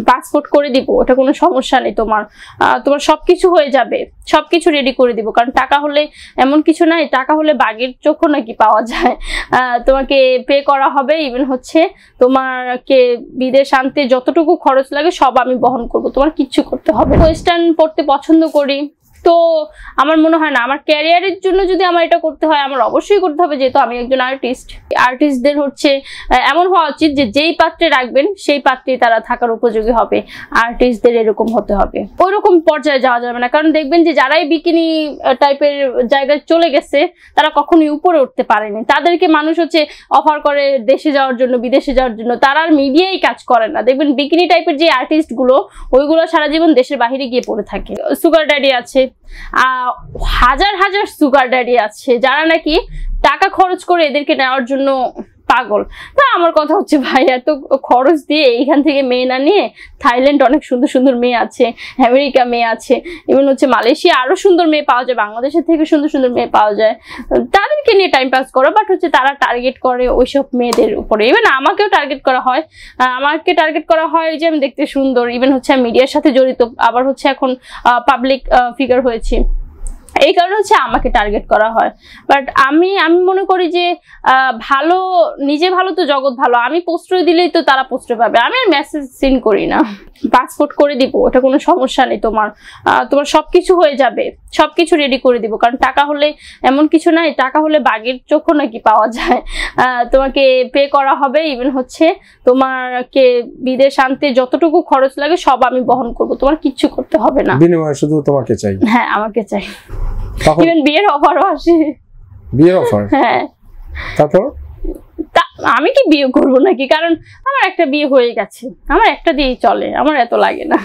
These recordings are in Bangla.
পাসপোর্ট করে দিব, ওটা কোনো সমস্যা নেই, তোমার সবকিছু হয়ে যাবে, সবকিছু রেডি করে দিব। কারণ টাকা হলে এমন কিছু নাই, টাকা হলে বাঘের চোখও নাকি পাওয়া যায়। তোমাকে পে করা হবে, ইভেন হচ্ছে তোমাকে বিদেশ আনতে যতটুকু খরচ লাগে সব আমি বহন করব, তোমার কিচ্ছু করতে হবে। ওয়েস্টার্ন পড়তে পছন্দ করি, তো আমার মনে হয় না আমার ক্যারিয়ারের জন্য যদি আমার এটা করতে হয়, আমার অবশ্যই করতে হবে, যেহেতু আমি একজন আর্টিস্টদের হচ্ছে এমন হওয়া উচিত যে যেই পাত্রে রাখবেন সেই পাত্রে তারা থাকার উপযোগী হবে। আর্টিস্টদের এরকম হতে হবে, ওইরকম পর্যায়ে যাওয়া যাবে না। কারণ দেখবেন যে যারাই বিকিনি টাইপের জায়গায় চলে গেছে তারা কখনোই উপরে উঠতে পারেনি। তাদেরকে মানুষ হচ্ছে অফার করে দেশে যাওয়ার জন্য, বিদেশে যাওয়ার জন্য, তারা আর মিডিয়াই কাজ করে না। দেখবেন বিকিনি টাইপের যে আর্টিস্টগুলো, ওইগুলো সারা জীবন দেশের বাইরে গিয়ে পড়ে থাকে। সুগার ড্যাডি আছে, হাজার হাজার সুগার ড্যাডি আছে যারা নাকি টাকা খরচ করে এদেরকে নেওয়ার জন্য পাগল। তা আমার কথা হচ্ছে ভাই, এত খরচ দিয়ে এইখান থেকে মেয়ে না নিয়ে থাইল্যান্ড অনেক সুন্দর সুন্দর মেয়ে আছে, আমেরিকা মেয়ে আছে, ইভেন হচ্ছে মালয়েশিয়া আরো সুন্দর মেয়ে পাওয়া যায়, বাংলাদেশের থেকে সুন্দর সুন্দর মেয়ে পাওয়া যায়, তাদেরকে নিয়ে টাইম পাস করো। বাট হচ্ছে তারা টার্গেট করে ওইসব মেয়েদের উপরে। ইভেন আমাকেও টার্গেট করা হয়, আমাকে টার্গেট করা হয় যে আমি দেখতে সুন্দর, ইভেন হচ্ছে আমি মিডিয়ার সাথে জড়িত, আবার হচ্ছে এখন পাবলিক ফিগার হয়েছি, এই কারণে হচ্ছে আমাকে টার্গেট করা হয়। বাট আমি মনে করি যে ভালো, নিজে ভালো তো জগৎ ভালো। আমি প্রশ্রয় দিলেই তো তারা প্রশ্রয় পাবে। আমি আর মেসেজ সিন করি না। পাসপোর্ট করে দিব, ওটা কোনো সমস্যা নেই, তোমার সবকিছু হয়ে যাবে, সবকিছু রেডি করে দিব। কারণ টাকা হলে এমন কিছু নাই, টাকা হলে বাঘের চোখও নাকি পাওয়া যায়। তোমাকে পে করা হবে, ইভেন হচ্ছে তোমাকে বিদেশ আনতে যতটুকু খরচ লাগে সব আমি বহন করব, তোমার কিচ্ছু করতে হবে না। বিনিময়ে শুধু তোমাকে চাই। হ্যাঁ, আমাকে চাই। ইভেন বিয়ের অফারও আসে। বিয়ের অফার? হ্যাঁ। তারপর আমি কি বিয়ে করবো নাকি? কারণ আমার একটা বিয়ে হয়ে গেছে, আমার একটা দিয়েই চলে, আমার এত লাগে না।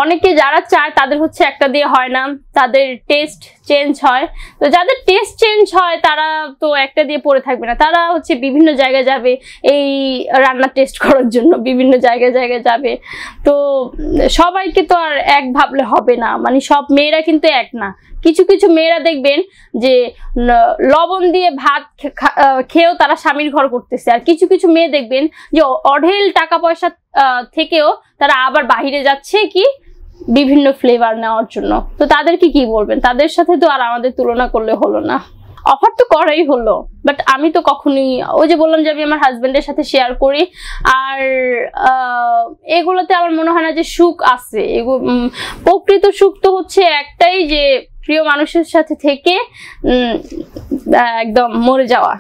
অনেকে যারা চায় তাদের হচ্ছে একটা দিয়ে হয় না, তাদের টেস্ট চেঞ্জ হয়। তো যাদের টেস্ট চেঞ্জ হয় তারা তো একটা দিয়ে পড়ে থাকবে না, তারা হচ্ছে বিভিন্ন জায়গায় যাবে এই রান্না টেস্ট করার জন্য, বিভিন্ন জায়গায় যাবে। তো সবাইকে তো আর এক ভাবলে হবে না, মানে সব মেয়েরা কিন্তু এক না। কিছু কিছু মেয়েরা দেখবেন যে লবণ দিয়ে ভাত খেয়েও তারা স্বামীর ঘর করতেছে, আর কিছু কিছু মেয়ে দেখবেন যে অঢেল টাকা পয়সা থেকেও তারা আবার বাহিরে যাচ্ছে কি বিভিন্ন ফ্লেভার নেওয়ার জন্য। তো তাদেরকে কি বলবেন? তাদের সাথে তো আর আমাদের তুলনা করলে হলো না। অফার তো করাই হলো, বাট আমি তো কখনোই, ওই যে বললাম যে আমি আমার হাজবেন্ডের সাথে শেয়ার করি, আর এগুলোতে আমার মনে হয় না যে সুখ আছে। প্রকৃত সুখ তো হচ্ছে একটাই, যে প্রিয় মানুষের সাথে থেকে একদম মরে যাওয়া।